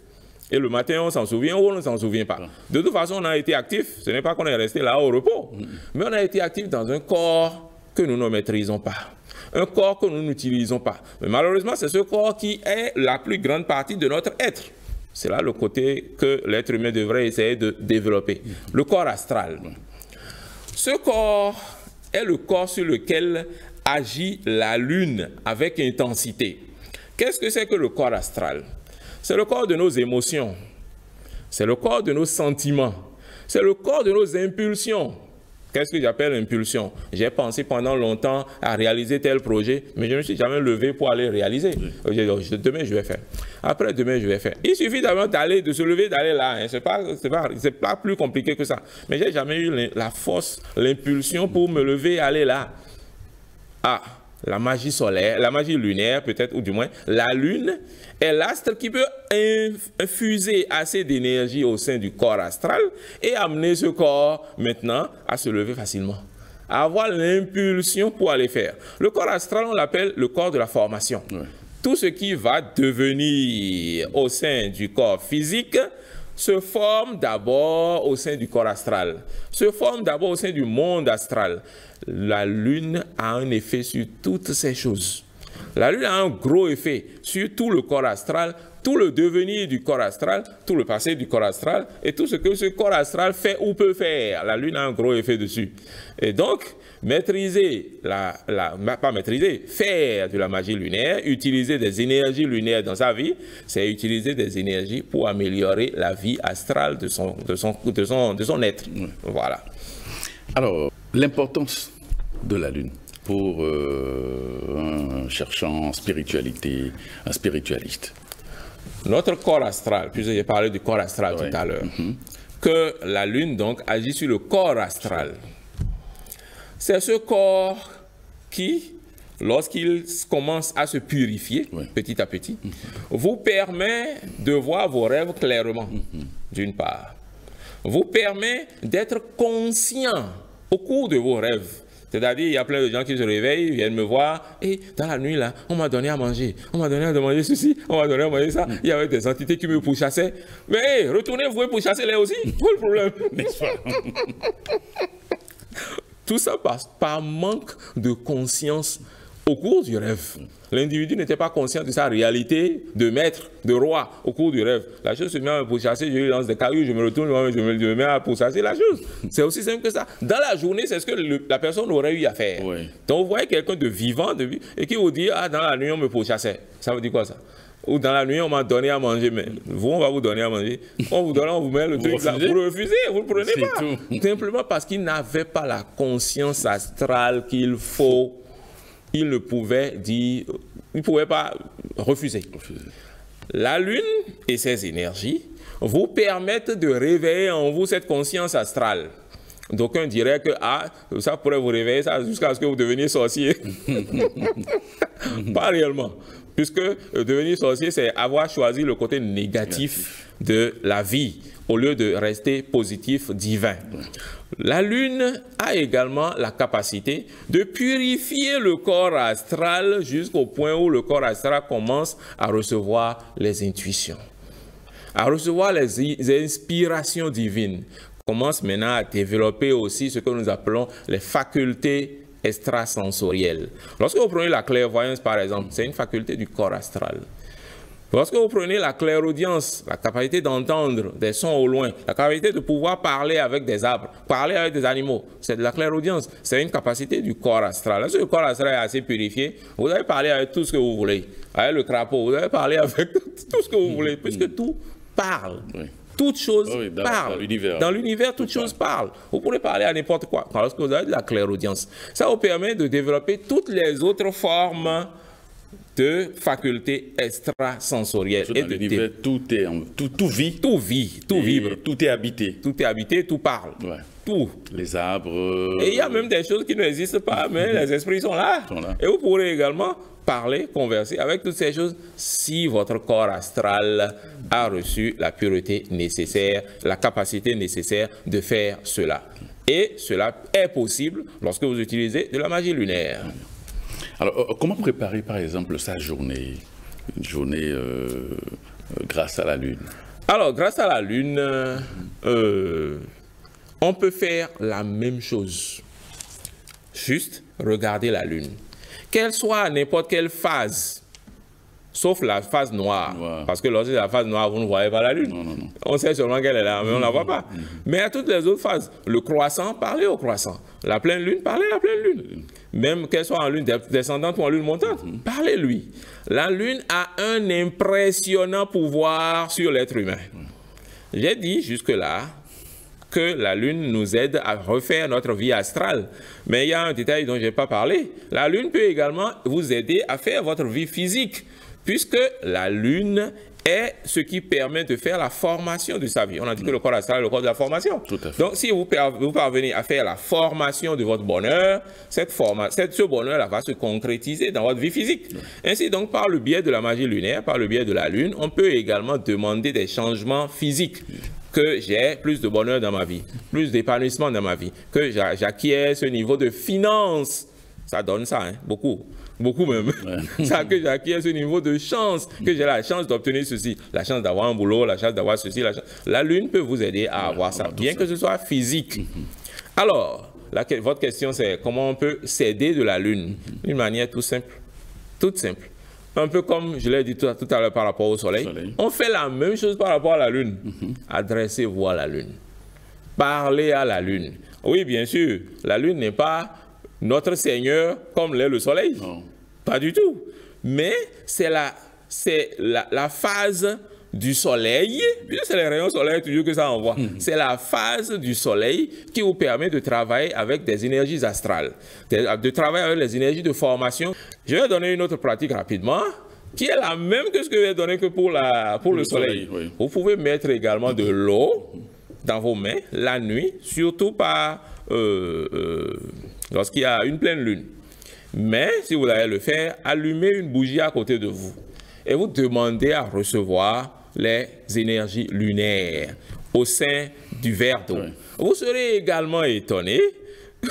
Et le matin, on s'en souvient ou on ne s'en souvient pas. De toute façon, on a été actif. Ce n'est pas qu'on est resté là au repos. Mais on a été actif dans un corps que nous ne maîtrisons pas. Un corps que nous n'utilisons pas. Mais malheureusement, c'est ce corps qui est la plus grande partie de notre être. C'est là le côté que l'être humain devrait essayer de développer. Le corps astral. Ce corps est le corps sur lequel agit la lune avec intensité. Qu'est-ce que c'est que le corps astral? C'est le corps de nos émotions. C'est le corps de nos sentiments. C'est le corps de nos impulsions. Qu'est-ce que j'appelle impulsion? J'ai pensé pendant longtemps à réaliser tel projet, mais je ne me suis jamais levé pour aller réaliser. Demain, je vais faire. Après, demain, je vais faire. Il suffit de se lever, d'aller là. Hein. C'est pas plus compliqué que ça. Mais je n'ai jamais eu la force, l'impulsion pour me lever et aller là. Ah, la magie solaire, la magie lunaire peut-être, ou du moins, la lune est l'astre qui peut infuser assez d'énergie au sein du corps astral et amener ce corps maintenant à se lever facilement, à avoir l'impulsion pour aller faire. Le corps astral, on l'appelle le corps de la formation. Oui. Tout ce qui va devenir au sein du corps physique se forme d'abord au sein du corps astral, se forme d'abord au sein du monde astral. La lune a un effet sur toutes ces choses. La lune a un gros effet sur tout le corps astral, tout le devenir du corps astral, tout le passé du corps astral et tout ce que ce corps astral fait ou peut faire. La lune a un gros effet dessus. Et donc, maîtriser, pas maîtriser, faire de la magie lunaire, utiliser des énergies lunaires dans sa vie, c'est utiliser des énergies pour améliorer la vie astrale de son être. Voilà. Alors, l'importance de la lune pour un cherchant en spiritualité, un spiritualiste. Notre corps astral, puisque j'ai parlé du corps astral tout à l'heure, que la lune donc agit sur le corps astral. C'est ce corps qui, lorsqu'il commence à se purifier petit à petit, vous permet de voir vos rêves clairement, d'une part. Vous permet d'être conscient au cours de vos rêves. C'est-à-dire, il y a plein de gens qui se réveillent, ils viennent me voir, et dans la nuit, là, on m'a donné à manger, on m'a donné à manger ceci, on m'a donné à manger ça. Il y avait des entités qui me pourchassaient. Mais retournez, vous pouvez pourchasser les aussi. Quel le problème? Tout ça passe par manque de conscience au cours du rêve. L'individu n'était pas conscient de sa réalité de maître, de roi au cours du rêve. La chose se met à me pourchasser, je lui lance des cailloux, je me retourne, je me mets à pourchasser la chose. C'est aussi simple que ça. Dans la journée, c'est ce que la personne aurait eu à faire. Oui. Donc vous voyez quelqu'un de vivant et qui vous dit, ah, dans la nuit, on me pourchassait. Ça veut dire quoi ça? Ou dans la nuit, on m'a donné à manger, mais vous, on va vous donner à manger. On vous donne, on vous met le truc là. Vous refusez, vous ne prenez pas. Tout. Simplement parce qu'il n'avait pas la conscience astrale qu'il faut. Il ne pouvait dire, il ne pouvait pas refuser. La lune et ses énergies vous permettent de réveiller en vous cette conscience astrale. D'aucuns diraient que ça pourrait vous réveiller jusqu'à ce que vous deveniez sorcier. Pas réellement. puisque devenir sorcier, c'est avoir choisi le côté négatif de la vie, au lieu de rester positif, divin. La Lune a également la capacité de purifier le corps astral jusqu'au point où le corps astral commence à recevoir les intuitions, à recevoir les inspirations divines, commence maintenant à développer aussi ce que nous appelons les facultés extrasensorielles. Lorsque vous prenez la clairvoyance, par exemple, c'est une faculté du corps astral. Lorsque vous prenez la clairaudience, la capacité d'entendre des sons au loin, la capacité de pouvoir parler avec des arbres, parler avec des animaux, c'est de la clairaudience. C'est une capacité du corps astral. Lorsque le corps astral est assez purifié, vous allez parler avec tout ce que vous voulez. Avec le crapaud, vous allez parler avec tout ce que vous voulez, puisque tout parle. Oui. Toute chose parle. Dans l'univers, toute chose parle. Vous pourrez parler à n'importe quoi. Lorsque vous avez de la clairaudience, ça vous permet de développer toutes les autres formes de facultés extrasensorielles. Et de l'univers, tout vit. Tout vit, tout vibre. Tout est habité. Tout est habité, tout parle. Ouais. Tout. Les arbres. Et il y a même des choses qui n'existent pas, mais les esprits sont là. Et vous pourrez également parler, converser avec toutes ces choses si votre corps astral a reçu la pureté nécessaire, la capacité nécessaire de faire cela. Et cela est possible lorsque vous utilisez de la magie lunaire. Alors, comment préparer, par exemple, sa journée, une journée grâce à la Lune? Alors, grâce à la Lune, on peut faire la même chose. Juste regarder la Lune. Qu'elle soit à n'importe quelle phase, sauf la phase noire. Wow. Parce que lorsque c'est la phase noire, vous ne voyez pas la Lune. Non. On sait seulement qu'elle est là, mais on ne la voit pas. Mais à toutes les autres phases, le croissant, parlez au croissant. La pleine Lune, parlez à la pleine Lune. Même qu'elle soit en Lune descendante ou en Lune montante, parlez-lui. La Lune a un impressionnant pouvoir sur l'être humain. J'ai dit jusque-là que la Lune nous aide à refaire notre vie astrale. Mais il y a un détail dont je n'ai pas parlé. La Lune peut également vous aider à faire votre vie physique, puisque la Lune est ce qui permet de faire la formation de sa vie. On a dit que le corps astral est le corps de la formation. Tout à fait. Donc, si vous parvenez à faire la formation de votre bonheur, ce bonheur-là va se concrétiser dans votre vie physique. Ainsi, donc, par le biais de la magie lunaire, par le biais de la Lune, on peut également demander des changements physiques. Que j'ai plus de bonheur dans ma vie, plus d'épanouissement dans ma vie, que j'acquiers ce niveau de finance. Ça donne ça, hein, beaucoup même. Ouais. Ça, que j'acquiers ce niveau de chance, que j'ai la chance d'obtenir ceci, la chance d'avoir un boulot, la chance d'avoir ceci. La Lune peut vous aider à avoir ça, bien que ce soit physique. Alors, votre question, c'est comment on peut s'aider de la Lune? D'une manière toute simple. Un peu comme je l'ai dit tout à l'heure par rapport au soleil. On fait la même chose par rapport à la Lune. Adressez-vous à la Lune. Parlez à la Lune. Oui, bien sûr, la Lune n'est pas notre Seigneur comme l'est le soleil. Non. Pas du tout. Mais c'est la phase du soleil, puisque c'est les rayons solaires toujours que ça envoie. C'est la phase du soleil qui vous permet de travailler avec des énergies astrales, de travailler avec les énergies de formation. Je vais donner une autre pratique rapidement, qui est la même que ce que je vais donner que pour le soleil. Oui. Vous pouvez mettre également de l'eau dans vos mains la nuit, surtout lorsqu'il y a une pleine lune. Mais si vous allez le faire, allumez une bougie à côté de vous et vous demandez à recevoir les énergies lunaires au sein du verre d'eau. Oui. Vous serez également étonné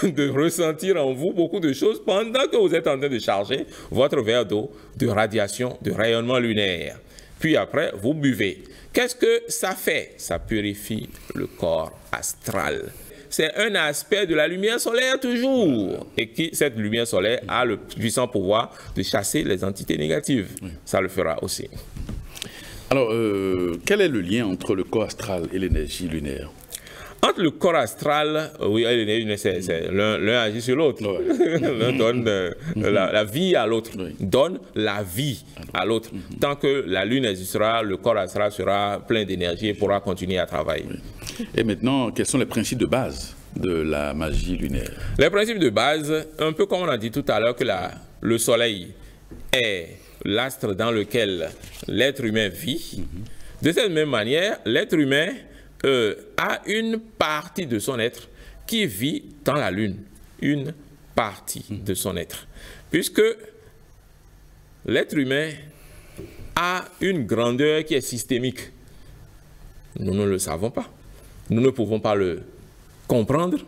de ressentir en vous beaucoup de choses pendant que vous êtes en train de charger votre verre d'eau de radiation, de rayonnement lunaire. Puis après, vous buvez. Qu'est-ce que ça fait? Ça purifie le corps astral. C'est un aspect de la lumière solaire toujours. Et cette lumière solaire a le puissant pouvoir de chasser les entités négatives. Oui. Ça le fera aussi. Alors, quel est le lien entre le corps astral et l'énergie lunaire? Entre le corps astral, oui, l'un agit sur l'autre. Ouais. L'un donne la vie à l'autre, oui. Donne la vie à l'autre. Tant que la lune existera, le corps astral sera plein d'énergie et pourra continuer à travailler. Oui. Et maintenant, quels sont les principes de base de la magie lunaire? Les principes de base, un peu comme on a dit tout à l'heure que le soleil est l'astre dans lequel l'être humain vit. De cette même manière, l'être humain a une partie de son être qui vit dans la lune. Une partie de son être. Puisque l'être humain a une grandeur qui est systémique. Nous ne le savons pas. Nous ne pouvons pas le comprendre.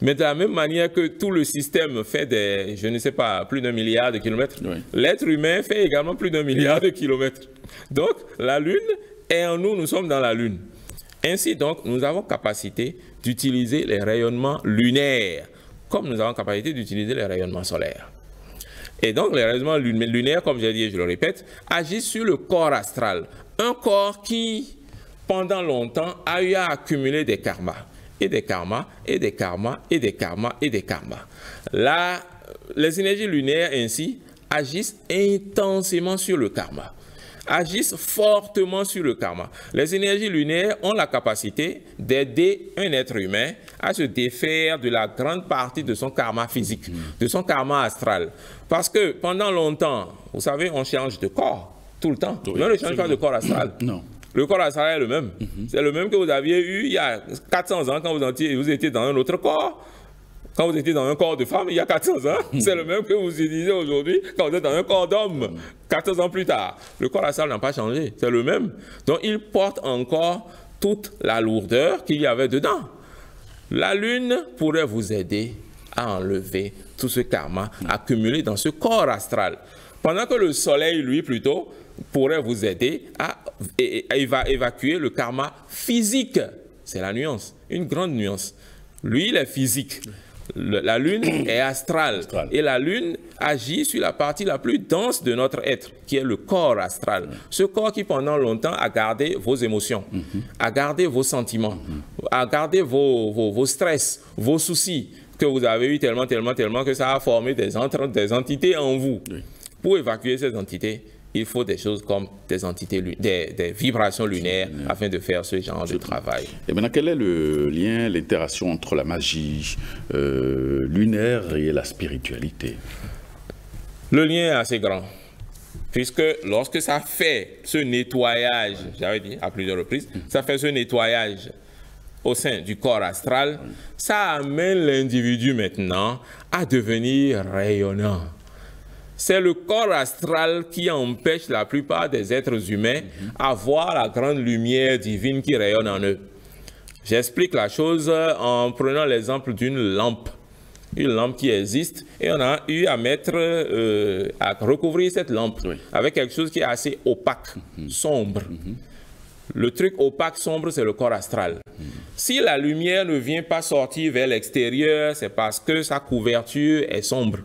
Mais de la même manière que tout le système fait des, je ne sais pas, plus d'1 milliard de kilomètres, oui, l'être humain fait également plus d'1 milliard de kilomètres. Donc, la Lune est en nous, nous sommes dans la Lune. Ainsi donc, nous avons capacité d'utiliser les rayonnements lunaires, comme nous avons capacité d'utiliser les rayonnements solaires. Et donc, les rayonnements lunaires, comme j'ai dit et je le répète, agissent sur le corps astral. Un corps qui, pendant longtemps, a eu à accumuler des karmas. Et des karmas, et des karmas, et des karmas, et des karmas. Là, les énergies lunaires, ainsi, agissent intensément sur le karma, agissent fortement sur le karma. Les énergies lunaires ont la capacité d'aider un être humain à se défaire de la grande partie de son karma physique, de son karma astral. Parce que pendant longtemps, vous savez, on change de corps tout le temps. Oui, on ne change pas de corps astral. Non. Le corps astral est le même. C'est le même que vous aviez eu il y a 400 ans quand vous étiez dans un autre corps. Quand vous étiez dans un corps de femme il y a 400 ans, c'est le même que vous utilisez aujourd'hui quand vous êtes dans un corps d'homme 400 ans plus tard. Le corps astral n'a pas changé, c'est le même. Donc il porte encore toute la lourdeur qu'il y avait dedans. La Lune pourrait vous aider à enlever tout ce karma accumulé dans ce corps astral. Pendant que le Soleil, lui, plutôt, pourrait vous aider à évacuer le karma physique. C'est la nuance, une grande nuance. Lui, il est physique. La Lune est astrale. Et la Lune agit sur la partie la plus dense de notre être, qui est le corps astral. Ce corps qui, pendant longtemps, a gardé vos émotions, a gardé vos sentiments, a gardé vos stress, vos soucis, que vous avez eu tellement que ça a formé des entités en vous. Pour évacuer ces entités, il faut des choses comme des entités, des vibrations lunaires afin de faire ce genre de travail. Et maintenant, quel est le lien, l'interaction entre la magie lunaire et la spiritualité? Le lien est assez grand, puisque lorsque ça fait ce nettoyage, j'avais dit à plusieurs reprises, ça fait ce nettoyage au sein du corps astral, ça amène l'individu maintenant à devenir rayonnant. C'est le corps astral qui empêche la plupart des êtres humains à voir la grande lumière divine qui rayonne en eux. J'explique la chose en prenant l'exemple d'une lampe. Une lampe qui existe et on a eu à à recouvrir cette lampe avec quelque chose qui est assez opaque, sombre. Le truc opaque, sombre, c'est le corps astral. Si la lumière ne vient pas sortir vers l'extérieur, c'est parce que sa couverture est sombre.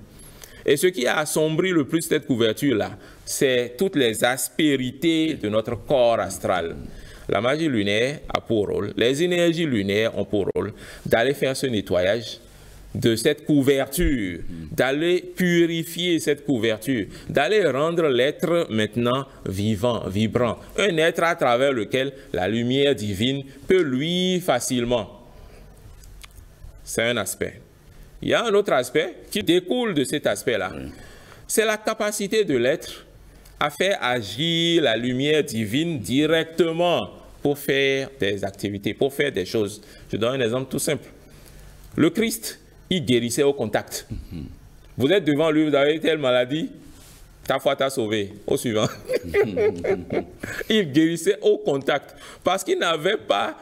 Et ce qui a assombri le plus cette couverture-là, c'est toutes les aspérités de notre corps astral. La magie lunaire a pour rôle, les énergies lunaires ont pour rôle d'aller faire ce nettoyage de cette couverture, d'aller purifier cette couverture, d'aller rendre l'être maintenant vivant, vibrant. Un être à travers lequel la lumière divine peut luire facilement. C'est un aspect. Il y a un autre aspect qui découle de cet aspect-là. C'est la capacité de l'être à faire agir la lumière divine directement pour faire des activités, pour faire des choses. Je donne un exemple tout simple. Le Christ, il guérissait au contact. Vous êtes devant lui, vous avez telle maladie, ta foi t'a sauvé. Au suivant. Il guérissait au contact parce qu'il n'avait pas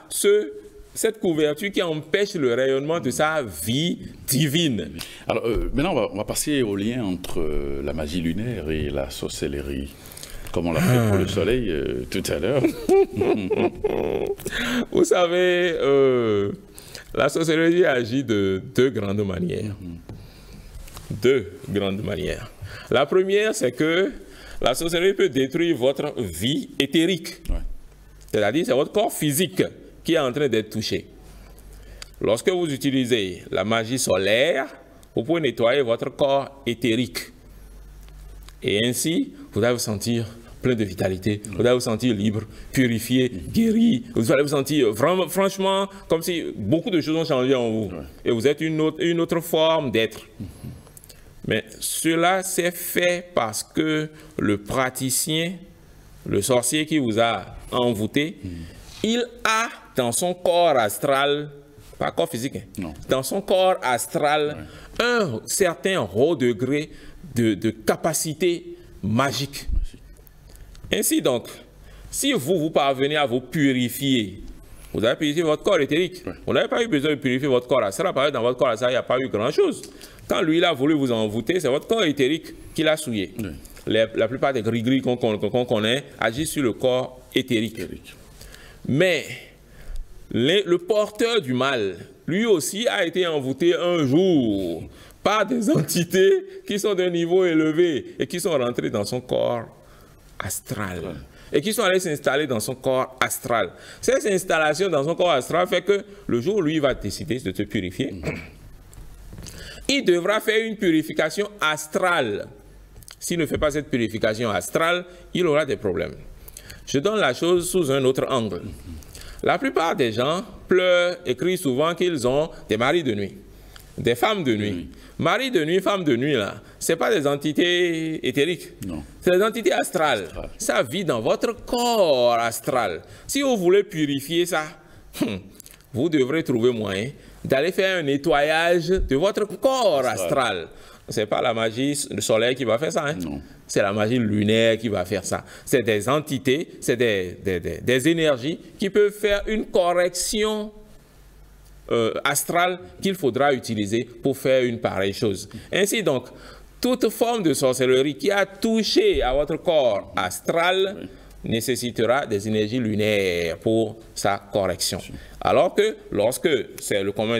cette couverture qui empêche le rayonnement de sa vie divine. Alors, maintenant, on va passer au lien entre la magie lunaire et la sorcellerie, comme on l'a fait pour le soleil tout à l'heure. Vous savez, la sorcellerie agit de deux grandes manières. Deux grandes manières. La première, c'est que la sorcellerie peut détruire votre vie éthérique. C'est-à-dire, c'est votre corps physique qui est en train d'être touché. Lorsque vous utilisez la magie solaire, vous pouvez nettoyer votre corps éthérique. Et ainsi, vous allez vous sentir plein de vitalité, vous allez vous sentir libre, purifié, guéri, vous allez vous sentir vraiment, franchement, comme si beaucoup de choses ont changé en vous. Et vous êtes une autre forme d'être. Mais cela s'est fait parce que le praticien, le sorcier qui vous a envoûté, il a dans son corps astral, pas corps physique, dans son corps astral, un certain haut degré de capacité magique. Ainsi donc, si vous parvenez à vous purifier, vous avez purifié votre corps éthérique. Oui. Vous n'avez pas eu besoin de purifier votre corps astral. Dans votre corps astral, il n'y a pas eu grand-chose. Quand lui, il a voulu vous envoûter, c'est votre corps éthérique qui l'a souillé. Oui. La plupart des gris-gris qu'on connaît agissent sur le corps éthérique. Mais le porteur du mal, lui aussi, a été envoûté un jour par des entités qui sont d'un niveau élevé et qui sont rentrées dans son corps astral. Oui. Et qui sont allés s'installer dans son corps astral. Cette installation dans son corps astral fait que le jour où lui va décider de te purifier, il devra faire une purification astrale. S'il ne fait pas cette purification astrale, il aura des problèmes. Je donne la chose sous un autre angle. La plupart des gens pleurent et crient souvent qu'ils ont des maris de nuit, des femmes de nuit. Mari de nuit, femme de nuit, là, ce n'est pas des entités éthériques. Non. C'est des entités astrales. Ça vit dans votre corps astral. Si vous voulez purifier ça, vous devrez trouver moyen d'aller faire un nettoyage de votre corps astral. Ce n'est pas la magie du soleil qui va faire ça. Hein? C'est la magie lunaire qui va faire ça. C'est des entités, c'est des énergies qui peuvent faire une correction astrale qu'il faudra utiliser pour faire une pareille chose. Ainsi donc, toute forme de sorcellerie qui a touché à votre corps astral nécessitera des énergies lunaires pour sa correction. Alors que lorsque c'est le commun,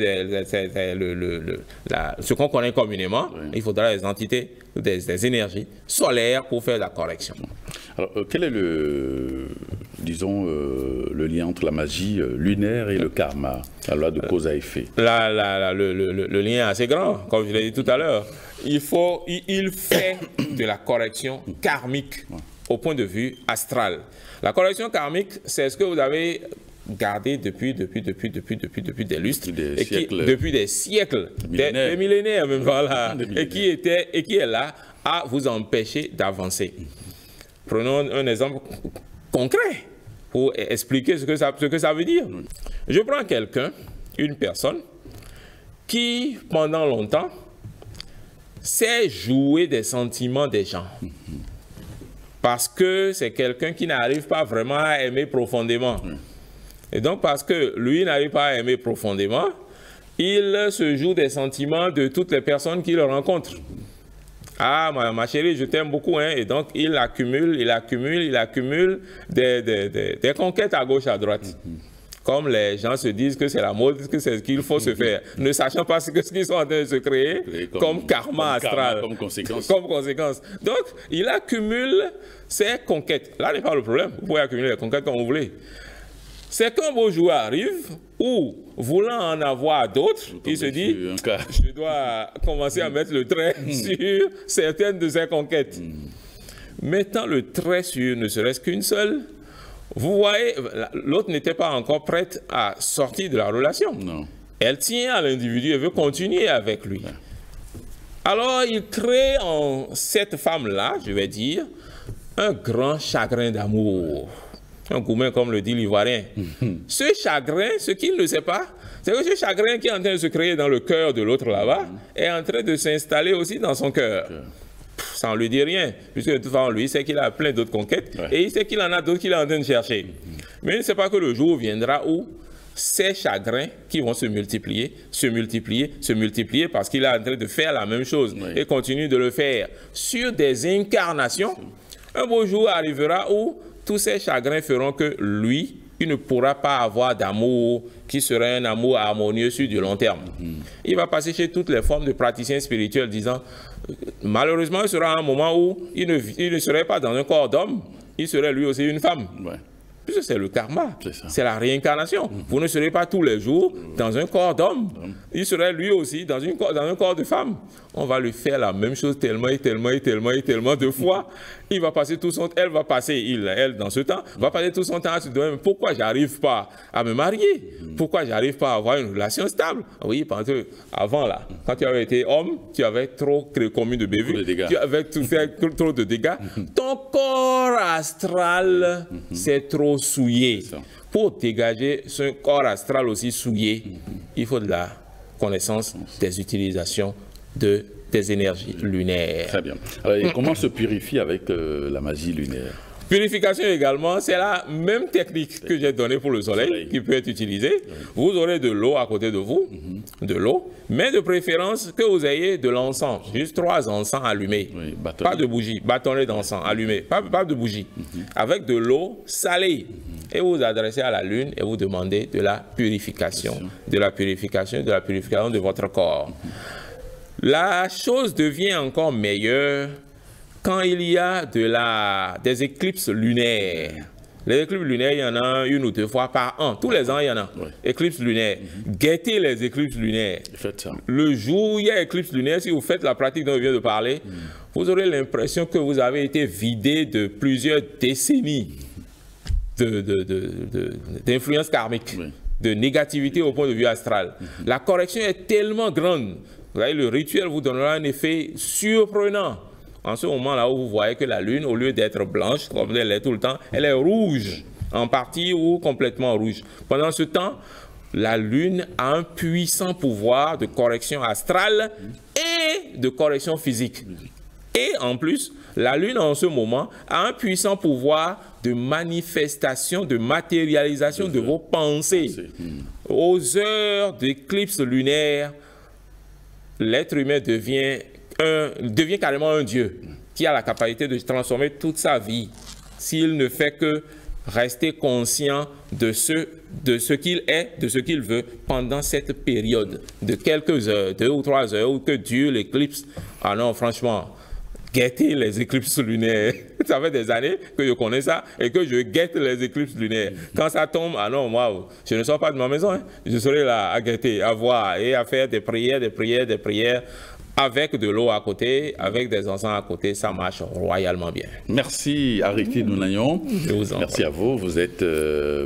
ce qu'on connaît communément, il faudra des entités, des énergies solaires pour faire la correction. Alors, quel est le lien entre la magie lunaire et le karma, la loi de cause à effet? Le lien est assez grand, comme je l'ai dit tout à l'heure. Il fait de la correction karmique au point de vue astral. La correction karmique, c'est ce que vous avez gardé depuis des lustres, depuis des siècles, des millénaires même, voilà, et qui est là à vous empêcher d'avancer. Prenons un exemple concret pour expliquer ce que ça veut dire. Je prends quelqu'un, une personne, qui pendant longtemps sait jouer des sentiments des gens. Parce que c'est quelqu'un qui n'arrive pas vraiment à aimer profondément. Et donc, parce que lui n'arrive pas à aimer profondément, il se joue des sentiments de toutes les personnes qu'il rencontre. Ah, ma chérie, je t'aime beaucoup, hein. Et donc, il accumule des conquêtes à gauche, à droite. Comme les gens se disent que c'est la mode, que c'est ce qu'il faut se faire, ne sachant pas ce qu'ils sont en train de se créer comme karma astral. Comme conséquence. Donc, il accumule ses conquêtes. Là n'est pas le problème. Vous pouvez accumuler les conquêtes comme vous voulez. C'est qu'un beau jour arrive où, voulant en avoir d'autres, il se dit, je dois commencer à mettre le trait sur certaines de ses conquêtes. Mettant le trait sur ne serait-ce qu'une seule, vous voyez, l'autre n'était pas encore prête à sortir de la relation. Non. Elle tient à l'individu et veut continuer avec lui. Alors, il crée en cette femme-là, je vais dire, un grand chagrin d'amour. Un gourmet, comme le dit l'Ivoirien. Ce chagrin, ce qu'il ne sait pas, c'est que ce chagrin qui est en train de se créer dans le cœur de l'autre là-bas est en train de s'installer aussi dans son cœur. Ça ne lui dit rien, puisque de toute façon, lui, il sait qu'il a plein d'autres conquêtes et il sait qu'il en a d'autres qu'il est en train de chercher. Mais il ne sait pas que le jour viendra où ces chagrins qui vont se multiplier parce qu'il est en train de faire la même chose et continue de le faire sur des incarnations. Un beau jour arrivera où tous ces chagrins feront que lui, il ne pourra pas avoir d'amour qui serait un amour harmonieux sur du long terme. Il va passer chez toutes les formes de praticiens spirituels disant, malheureusement, il sera un moment où il ne serait pas dans un corps d'homme, il serait lui aussi une femme. Puisque c'est le karma, c'est la réincarnation. Vous ne serez pas tous les jours dans un corps d'homme. Il serait lui aussi dans un corps de femme. On va lui faire la même chose tellement de fois. Il va passer tout son temps, elle dans ce temps, va passer tout son temps à se demander pourquoi j'arrive pas à me marier, pourquoi j'arrive pas à avoir une relation stable. Oui, parce que avant là, quand tu avais été homme, tu avais trop commis de bévues, tu avais fait trop de dégâts. Ton corps astral s'est trop souillé. Pour dégager ce corps astral aussi souillé, il faut de la connaissance des utilisations de des énergies lunaires. Très bien. Alors, et comment se purifie avec la magie lunaire? Purification également, c'est la même technique que j'ai donnée pour le soleil qui peut être utilisée. Vous aurez de l'eau à côté de vous, de l'eau, mais de préférence que vous ayez de l'encens, juste 3 encens allumés, pas de bougies, bâtonnets d'encens allumés, pas de bougies, avec de l'eau salée. Et vous vous adressez à la lune et vous demandez de la purification, de votre corps. La chose devient encore meilleure quand il y a des éclipses lunaires. Les éclipses lunaires, il y en a 1 ou 2 fois par an. Tous les ans, il y en a. Éclipses lunaires. Guettez les éclipses lunaires. Faites ça. Le jour où il y a éclipse lunaire, si vous faites la pratique dont je viens de parler, vous aurez l'impression que vous avez été vidé de plusieurs décennies d'influence karmique, de négativité au point de vue astral. La correction est tellement grande. Vous voyez, le rituel vous donnera un effet surprenant. En ce moment-là où vous voyez que la lune, au lieu d'être blanche, comme elle est tout le temps, elle est rouge, en partie ou complètement rouge. Pendant ce temps, la lune a un puissant pouvoir de correction astrale et de correction physique. Et en plus, la lune en ce moment a un puissant pouvoir de manifestation, de matérialisation de vos pensées. Aux heures d'éclipse lunaire, l'être humain devient carrément un Dieu qui a la capacité de transformer toute sa vie s'il ne fait que rester conscient de ce qu'il est, de ce qu'il veut pendant cette période de quelques heures, 2 ou 3 heures, où que Dieu l'éclipse. Ah non, franchement, guetter les éclipses lunaires. Ça fait des années que je connais ça et que je guette les éclipses lunaires. Quand ça tombe, ah non, moi, je ne sors pas de ma maison. Je serai là à guetter, à voir et à faire des prières. Avec de l'eau à côté, avec des encens à côté, ça marche royalement bien. Merci Aristide Nounayon. Merci à vous. Vous êtes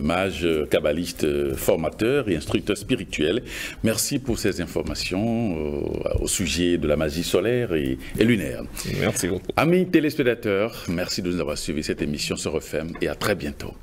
mage, kabbaliste, formateur et instructeur spirituel. Merci pour ces informations au sujet de la magie solaire et lunaire. Merci beaucoup. Amis téléspectateurs, merci de nous avoir suivis. Cette émission se referme et à très bientôt.